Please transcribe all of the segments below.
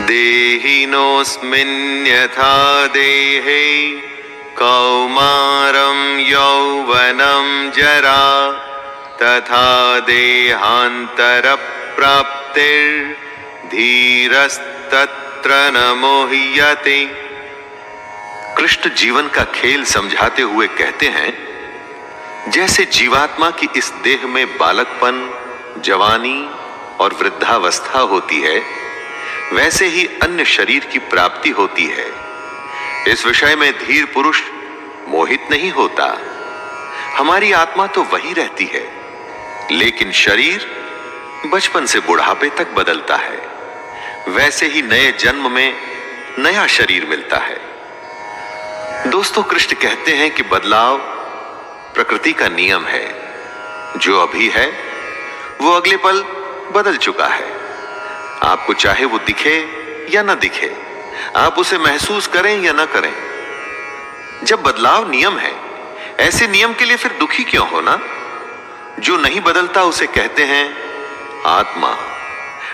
देहिनोऽस्मिन् यथा देहे कौमारं यौवनं जरा तथा देहान्तरप्राप्तिर्धीरस्तत्र न मोह्यते। कृष्ण जीवन का खेल समझाते हुए कहते हैं, जैसे जीवात्मा की इस देह में बालकपन, जवानी और वृद्धावस्था होती है, वैसे ही अन्य शरीर की प्राप्ति होती है। इस विषय में धीर पुरुष मोहित नहीं होता। हमारी आत्मा तो वही रहती है, लेकिन शरीर बचपन से बुढ़ापे तक बदलता है। वैसे ही नए जन्म में नया शरीर मिलता है। दोस्तों, कृष्ण कहते हैं कि बदलाव प्रकृति का नियम है। जो अभी है वो अगले पल बदल चुका है। आपको चाहे वो दिखे या ना दिखे, आप उसे महसूस करें या ना करें। जब बदलाव नियम है, ऐसे नियम के लिए फिर दुखी क्यों होना? जो नहीं बदलता उसे कहते हैं आत्मा।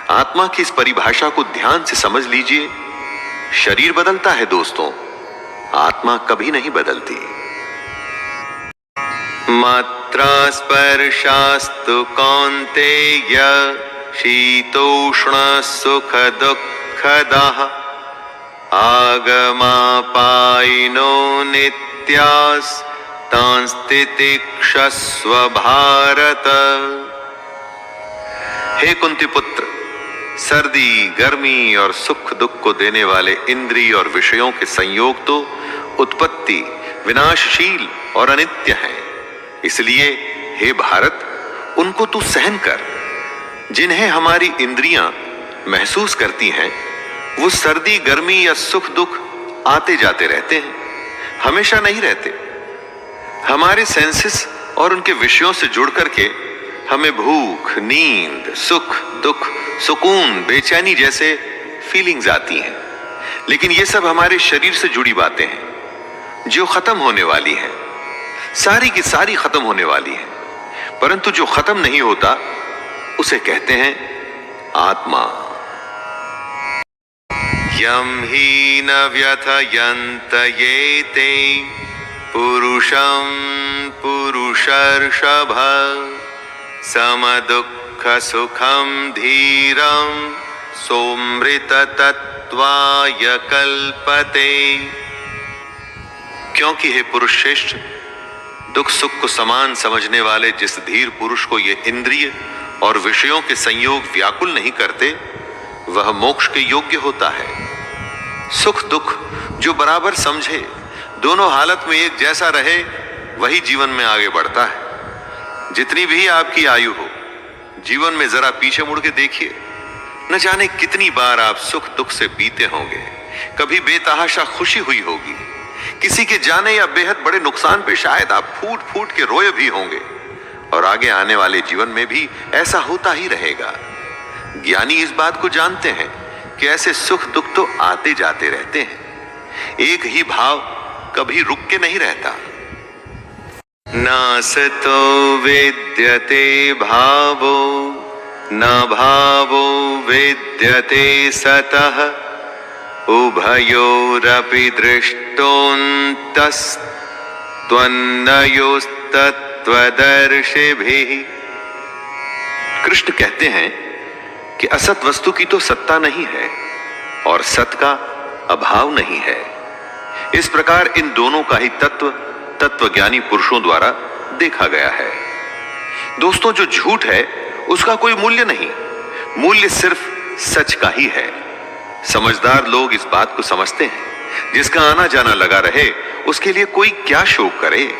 आत्मा की इस परिभाषा को ध्यान से समझ लीजिए। शरीर बदलता है दोस्तों, आत्मा कभी नहीं बदलती। मात्रा स्पर्शास्तु कौन्तेय शीतोष्ण सुख दुःखदाः आगमापायिनो नित्यास्तांस्तितिक्षस्व भारत। हे कुंती पुत्र, सर्दी, गर्मी और सुख दुख को देने वाले इंद्रिय और विषयों के संयोग तो उत्पत्ति, विनाशशील और अनित्य हैं। इसलिए हे भारत, उनको तू सहन कर। जिन्हें हमारी इंद्रियां महसूस करती हैं, वो सर्दी, गर्मी या सुख दुख आते जाते रहते हैं, हमेशा नहीं रहते। हमारे सेंसेस और उनके विषयों से जुड़ करके हमें भूख, नींद, सुख, दुख, सुकून, बेचैनी जैसे फीलिंग्स आती हैं। लेकिन ये सब हमारे शरीर से जुड़ी बातें हैं जो खत्म होने वाली हैं। सारी की सारी खत्म होने वाली है। परंतु जो खत्म नहीं होता उसे कहते हैं आत्मा। यम ही न व्यथयन्त येते पुरुषं पुरुषर्षभ समदुःख सुखं धीरं सोमृत तत्वाय कल्पते। क्योंकि हे पुरुष श्रेष्ठ, दुख सुख को समान समझने वाले जिस धीर पुरुष को ये इंद्रिय और विषयों के संयोग व्याकुल नहीं करते, वह मोक्ष के योग्य होता है। सुख दुख जो बराबर समझे, दोनों हालत में एक जैसा रहे, वही जीवन में आगे बढ़ता है। जितनी भी आपकी आयु हो, जीवन में जरा पीछे मुड़ के देखिए। न जाने कितनी बार आप सुख दुख से बीते होंगे। कभी बेतहाशा खुशी हुई होगी, किसी के जाने या बेहद बड़े नुकसान पे शायद आप फूट फूट के रोए भी होंगे। और आगे आने वाले जीवन में भी ऐसा होता ही रहेगा। ज्ञानी इस बात को जानते हैं कि ऐसे सुख दुख तो आते जाते रहते हैं। एक ही भाव कभी रुक के नहीं रहता। नासतो विद्यते भावो न भावो विद्यते सतः उभयोरपि दृष्टोऽन्तस्त्वन्नयोस्तत्त्वदर्शिभिः। कृष्ण कहते हैं कि असत वस्तु की तो सत्ता नहीं है और सत का अभाव नहीं है। इस प्रकार इन दोनों का ही तत्वज्ञानी पुरुषों द्वारा देखा गया है। दोस्तों, जो झूठ है उसका कोई मूल्य नहीं, मूल्य सिर्फ सच का ही है। समझदार लोग इस बात को समझते हैं, जिसका आना जाना लगा रहे उसके लिए कोई क्या शोक करे।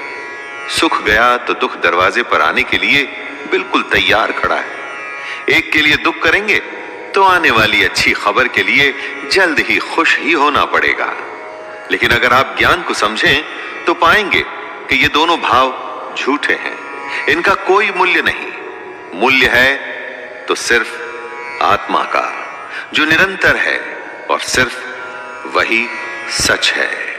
सुख गया तो दुख दरवाजे पर आने के लिए बिल्कुल तैयार खड़ा है। एक के लिए दुख करेंगे तो आने वाली अच्छी खबर के लिए जल्द ही खुश ही होना पड़ेगा। लेकिन अगर आप ज्ञान को समझें तो पाएंगे कि ये दोनों भाव झूठे हैं, इनका कोई मूल्य नहीं। मूल्य है तो सिर्फ आत्मा का, जो निरंतर है और सिर्फ वही सच है।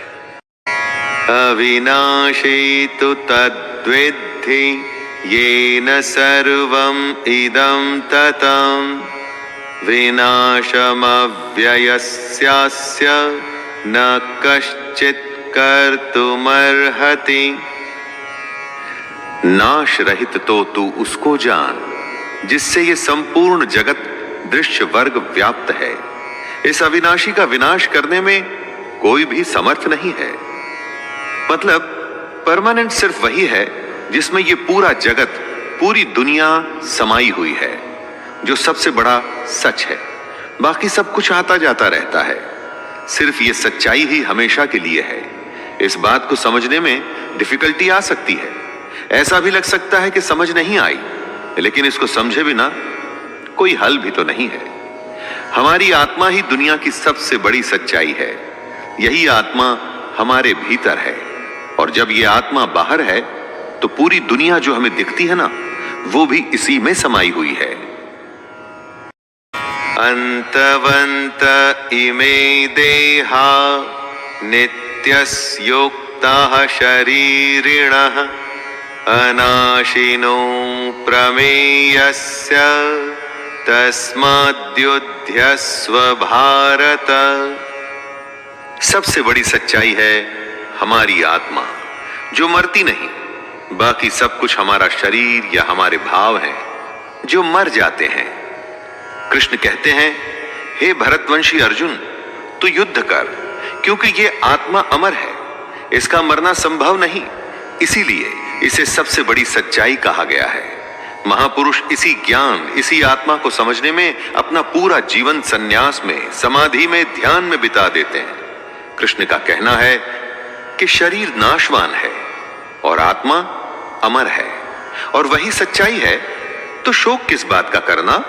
अविनाशी तु तद्विद्धि येन सर्वं इदं ततं विनाशमव्ययस्यास्य न कश्चित् कर्तुमर्हति। नाश रहित तो तू उसको जान जिससे ये संपूर्ण जगत दृश्य वर्ग व्याप्त है। इस अविनाशी का विनाश करने में कोई भी समर्थ नहीं है। मतलब परमानेंट सिर्फ वही है जिसमें ये पूरा जगत, पूरी दुनिया समाई हुई है, जो सबसे बड़ा सच है। बाकी सब कुछ आता जाता रहता है। सिर्फ ये सच्चाई ही हमेशा के लिए है। इस बात को समझने में डिफिकल्टी आ सकती है। ऐसा भी लग सकता है कि समझ नहीं आई, लेकिन इसको समझे बिना कोई हल भी तो नहीं है। हमारी आत्मा ही दुनिया की सबसे बड़ी सच्चाई है। यही आत्मा हमारे भीतर है, और जब ये आत्मा बाहर है तो पूरी दुनिया जो हमें दिखती है ना, वो भी इसी में समाई हुई है। अंतवंत इमे देहा नित्यस्योक्ताः शरीरिणः अनाशिनो प्रमेयस्य तस्माद्युध्यस्व भारत। सबसे बड़ी सच्चाई है हमारी आत्मा, जो मरती नहीं। बाकी सब कुछ हमारा शरीर या हमारे भाव हैं जो मर जाते हैं। कृष्ण कहते हैं, हे भरतवंशी अर्जुन, तू युद्ध कर, क्योंकि ये आत्मा अमर है, इसका मरना संभव नहीं। इसीलिए इसे सबसे बड़ी सच्चाई कहा गया है। महापुरुष इसी ज्ञान, इसी आत्मा को समझने में अपना पूरा जीवन संन्यास में, समाधि में, ध्यान में बिता देते हैं। कृष्ण का कहना है कि शरीर नाशवान है और आत्मा अमर है, और वही सच्चाई है, तो शोक किस बात का करना।